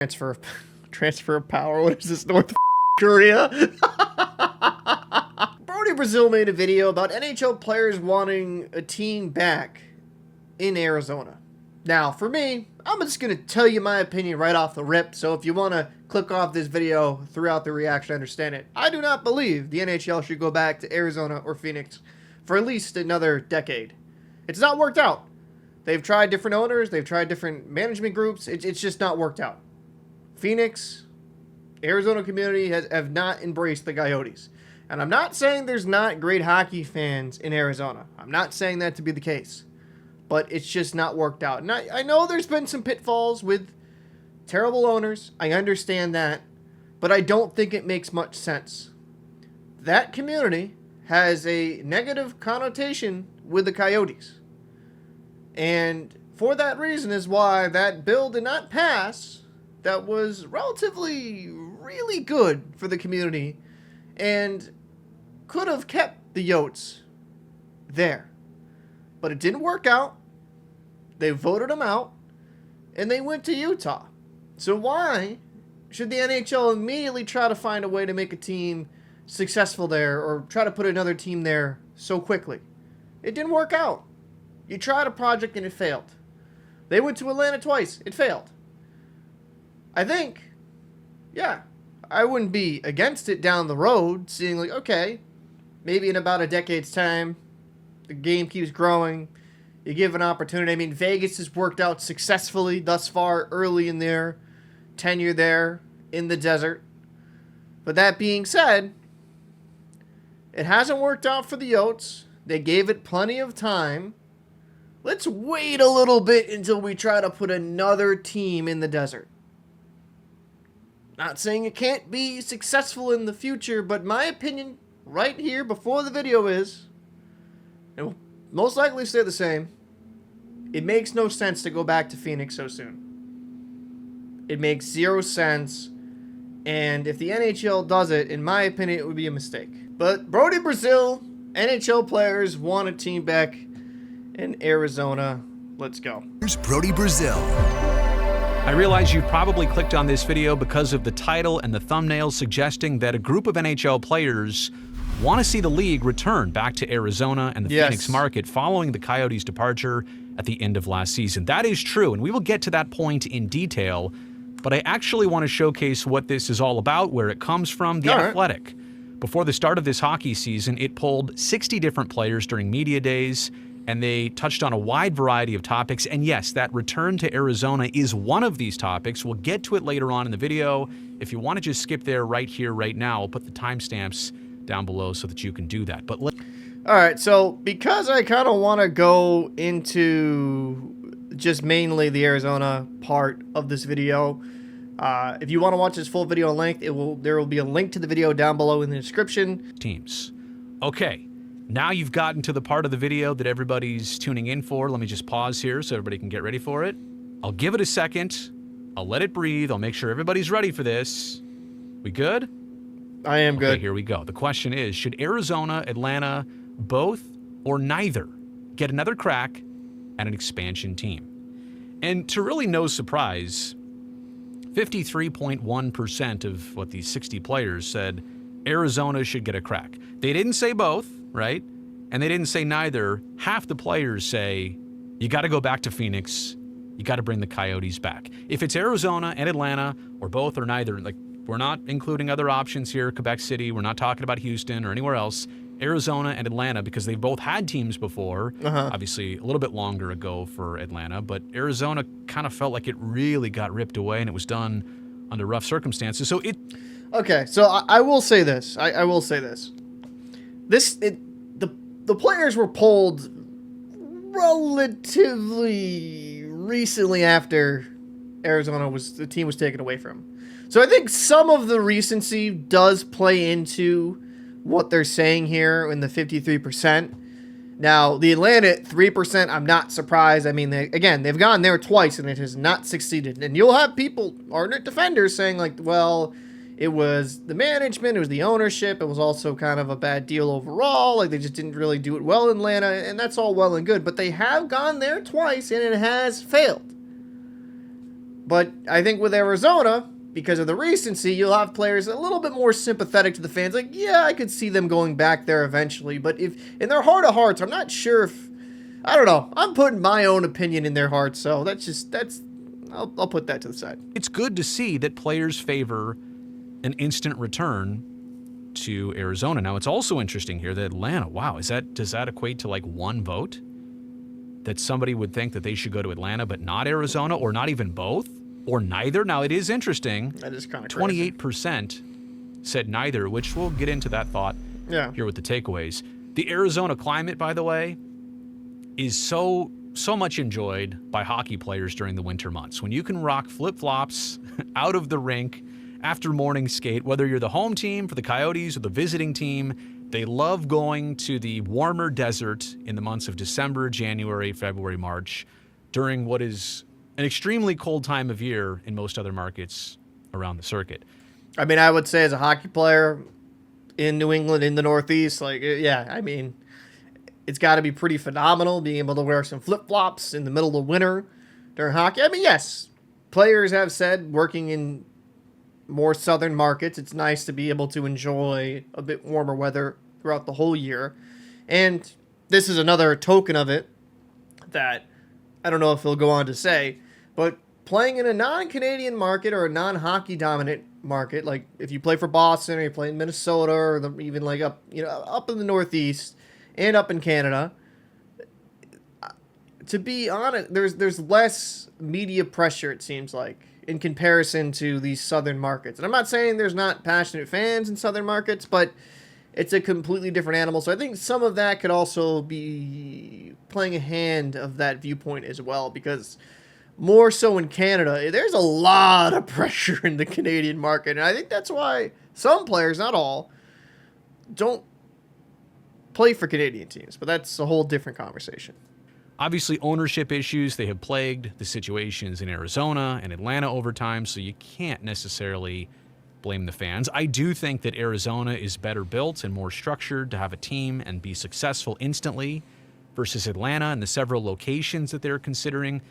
Transfer of power. What is this, North Korea? Brody Brazil made a video about NHL players wanting a team back in Arizona. Now, for me, I'm just going to tell you my opinion right off the rip, so if you want to click off this video throughout the reaction, I understand it. I do not believe the NHL should go back to Arizona or Phoenix for at least another decade. It's not worked out. They've tried different owners, they've tried different management groups, it's just not worked out. Phoenix, Arizona community have not embraced the Coyotes. And I'm not saying there's not great hockey fans in Arizona. I'm not saying that to be the case. But it's just not worked out. And I know there's been some pitfalls with terrible owners. I understand that. But I don't think it makes much sense. That community has a negative connotation with the Coyotes. And for that reason is why that bill did not pass. That was relatively really good for the community and could have kept the Yotes there. But it didn't work out. They voted them out, and they went to Utah. So why should the NHL immediately try to find a way to make a team successful there or try to put another team there so quickly? It didn't work out. You tried a project and it failed. They went to Atlanta twice. It failed. I think, yeah, I wouldn't be against it down the road, seeing like, okay, maybe in about a decade's time, the game keeps growing. You give an opportunity. I mean, Vegas has worked out successfully thus far early in their tenure there in the desert. But that being said, it hasn't worked out for the Yotes. They gave it plenty of time. Let's wait a little bit until we try to put another team in the desert. Not saying it can't be successful in the future, but my opinion right here before the video is, it will most likely stay the same. It makes no sense to go back to Phoenix so soon. It makes zero sense. And if the NHL does it, in my opinion, it would be a mistake. But Brody Brazil, NHL players want a team back in Arizona. Let's go. Here's Brody Brazil. I realize you probably clicked on this video because of the title and the thumbnail suggesting that a group of NHL players want to see the league return back to Arizona and the Phoenix market following the Coyotes' departure at the end of last season. That is true, and we will get to that point in detail, but I actually want to showcase what this is all about, where it comes from. The Athletic. Before the start of this hockey season, it polled 60 different players during media days, and they touched on a wide variety of topics. And yes, that return to Arizona is one of these topics. We'll get to it later on in the video. If you want to just skip there right here, right now, I'll put the timestamps down below so that you can do that. But all right, so because I kind of want to go into just mainly the Arizona part of this video, if you want to watch this full video in length, there will be a link to the video down below in the description. Teams. Okay, now you've gotten to the part of the video that everybody's tuning in for. Let me just pause here so everybody can get ready for it. I'll give it a second. I'll let it breathe. I'll make sure everybody's ready for this. We good? I am good. Okay, here we go. The question is, should Arizona, Atlanta, both or neither get another crack at an expansion team? And to really no surprise, 53.1% of what these 60 players said Arizona should get a crack. They didn't say both, right? And they didn't say neither. Half the players say, you got to go back to Phoenix. You got to bring the Coyotes back. If it's Arizona and Atlanta, or both or neither, like, we're not including other options here, Quebec City. We're not talking about Houston or anywhere else. Arizona and Atlanta, because they've both had teams before. Obviously, a little bit longer ago for Atlanta, but Arizona kind of felt like it really got ripped away, and it was done under rough circumstances. So okay, so I will say this. I will say this. The players were polled relatively recently after the team was taken away from them. So I think some of the recency does play into what they're saying here in the 53%. Now, the Atlanta 3%, I'm not surprised. I mean, they've gone there twice and it has not succeeded. And you'll have people, ardent defenders, saying like, well, it was the management, it was the ownership, it was also kind of a bad deal overall. Like, they just didn't really do it well in Atlanta, and that's all well and good. But they have gone there twice and it has failed. But I think with Arizona, because of the recency, you'll have players a little bit more sympathetic to the fans. Like, yeah, I could see them going back there eventually. But if in their heart of hearts, I'm not sure if... I don't know. I'm putting my own opinion in their hearts, so I'll put that to the side. It's good to see that players favor an instant return to Arizona. Now, it's also interesting here that Atlanta, wow, does that equate to like one vote? That somebody would think that they should go to Atlanta but not Arizona, or not even both, or neither? Now, it is interesting. That is kind of crazy. 28% said neither, which we'll get into that thought here with the takeaways. The Arizona climate, by the way, is so much enjoyed by hockey players during the winter months. When you can rock flip-flops out of the rink after morning skate, whether you're the home team for the Coyotes or the visiting team, they love going to the warmer desert in the months of December, January, February, March, during what is an extremely cold time of year in most other markets around the circuit. I mean, I would say as a hockey player in New England, in the Northeast, like, yeah, I mean, it's got to be pretty phenomenal being able to wear some flip-flops in the middle of winter during hockey. I mean, yes, players have said working in more southern markets, it's nice to be able to enjoy a bit warmer weather throughout the whole year. And this is another token of it that I don't know if he'll go on to say, but playing in a non-Canadian market or a non-hockey dominant market, like if you play for Boston or you play in Minnesota or even like up in the Northeast and up in Canada, to be honest, there's less media pressure, it seems like, in comparison to these southern markets. And I'm not saying there's not passionate fans in southern markets, but it's a completely different animal. So I think some of that could also be playing a hand of that viewpoint as well, because more so in Canada, there's a lot of pressure in the Canadian market. And I think that's why some players, not all, don't play for Canadian teams. But that's a whole different conversation. Obviously, ownership issues, they have plagued the situations in Arizona and Atlanta over time, so you can't necessarily blame the fans. I do think that Arizona is better built and more structured to have a team and be successful instantly versus Atlanta and the several locations that they're considering.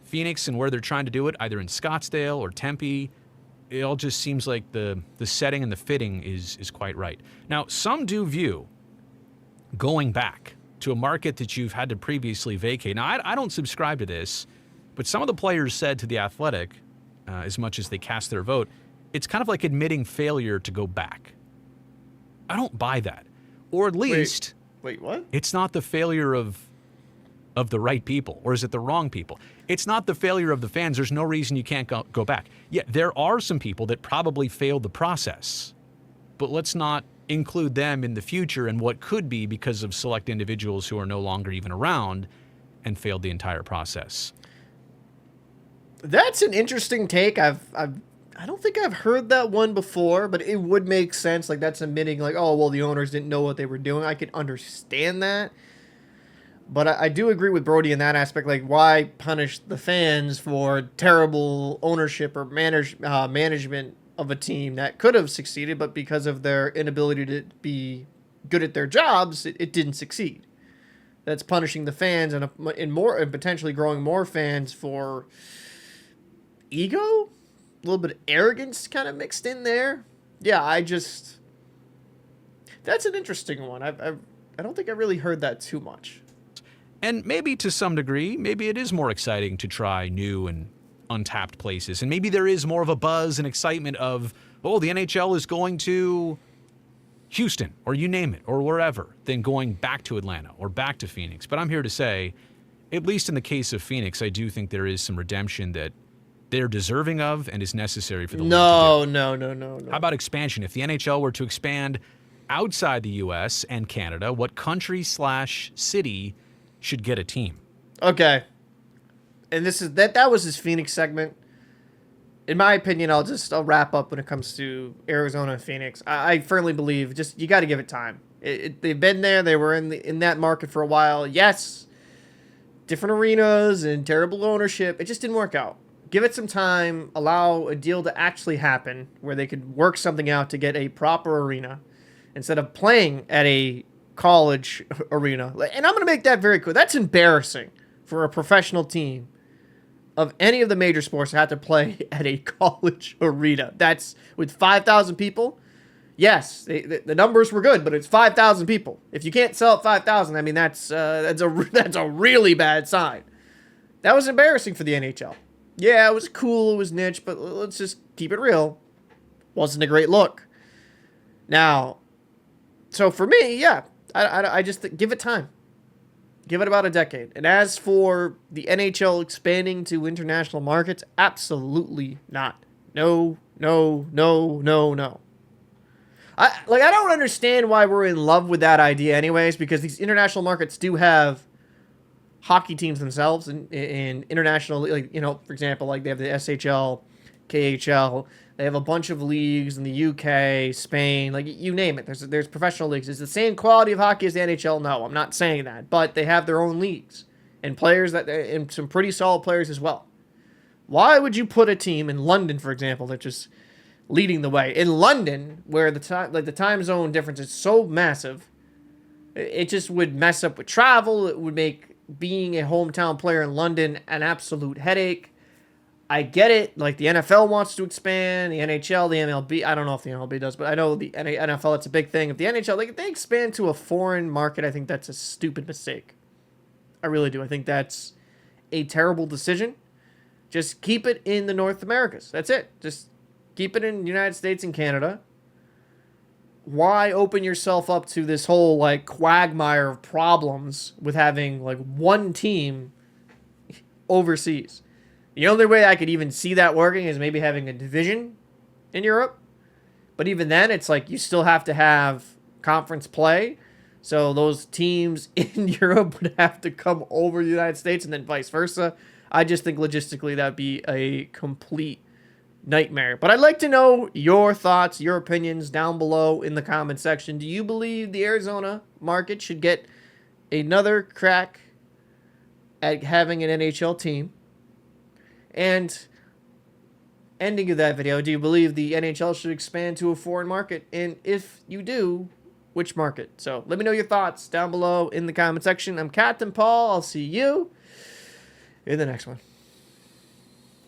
Phoenix and where they're trying to do it, either in Scottsdale or Tempe, it all just seems like the setting and the fitting is quite right. Now, some do view going back to a market that you've had to previously vacate. Now, I don't subscribe to this, but some of the players said to The Athletic, as much as they cast their vote, it's kind of like admitting failure to go back. I don't buy that. Or at least... Wait, what? It's not the failure of the right people, or is it the wrong people? It's not the failure of the fans. There's no reason you can't go back. Yeah, there are some people that probably failed the process, but let's not include them in the future and what could be because of select individuals who are no longer even around and failed the entire process. That's an interesting take. I don't think I've heard that one before, but it would make sense. Like, that's admitting, like, oh, well, the owners didn't know what they were doing. I could understand that. But I do agree with Brody in that aspect. Like, why punish the fans for terrible ownership or management of a team that could have succeeded, but because of their inability to be good at their jobs, it didn't succeed. That's punishing the fans and potentially growing more fans for ego, a little bit of arrogance kind of mixed in there. Yeah, that's an interesting one. I don't think I really heard that too much. And maybe to some degree, maybe it is more exciting to try new and untapped places. And maybe there is more of a buzz and excitement of, oh, the NHL is going to Houston, or you name it, or wherever, than going back to Atlanta or back to Phoenix. But I'm here to say, at least in the case of Phoenix, I do think there is some redemption that they're deserving of and is necessary for the league to do. No. How about expansion? If the NHL were to expand outside the U.S. and Canada, what country/city should get a team? Okay. And that was his Phoenix segment. In my opinion, I'll wrap up when it comes to Arizona and Phoenix. I firmly believe you got to give it time. They've been there. They were in that market for a while. Yes, different arenas and terrible ownership. It just didn't work out. Give it some time. Allow a deal to actually happen where they could work something out to get a proper arena instead of playing at a college arena. And I'm going to make that very clear. That's embarrassing for a professional team of any of the major sports have to play at a college arena. That's with 5,000 people. Yes, the numbers were good, but it's 5,000 people. If you can't sell at 5,000, I mean, that's a really bad sign. That was embarrassing for the NHL. Yeah, it was cool, it was niche, but let's just keep it real. Wasn't a great look. Now, so for me, yeah, I just give it time. Give it about a decade. And as for the NHL expanding to international markets, absolutely not. No, no, no, no, no. I don't understand why we're in love with that idea anyways, because these international markets do have hockey teams themselves in international, like, you know, for example, like they have the SHL, KHL, they have a bunch of leagues in the UK, Spain, like you name it. There's professional leagues. Is it the same quality of hockey as the NHL? No, I'm not saying that, but they have their own leagues and players and some pretty solid players as well. Why would you put a team in London, for example, that just leading the way in London, where the time zone difference is so massive, it just would mess up with travel. It would make being a hometown player in London an absolute headache. I get it. Like the NFL wants to expand, the NHL, the MLB. I don't know if the MLB does, but I know the NFL, it's a big thing. If the NHL, like if they expand to a foreign market, I think that's a stupid mistake. I really do. I think that's a terrible decision. Just keep it in the North Americas. That's it. Just keep it in the United States and Canada. Why open yourself up to this whole like quagmire of problems with having like one team overseas? The only way I could even see that working is maybe having a division in Europe. But even then, it's like you still have to have conference play. So those teams in Europe would have to come over the United States and then vice versa. I just think logistically that would be a complete nightmare. But I'd like to know your thoughts, your opinions down below in the comment section. Do you believe the Arizona market should get another crack at having an NHL team? And ending of that video, do you believe the NHL should expand to a foreign market? And if you do, which market? So let me know your thoughts down below in the comment section. I'm Captain Paul. I'll see you in the next one.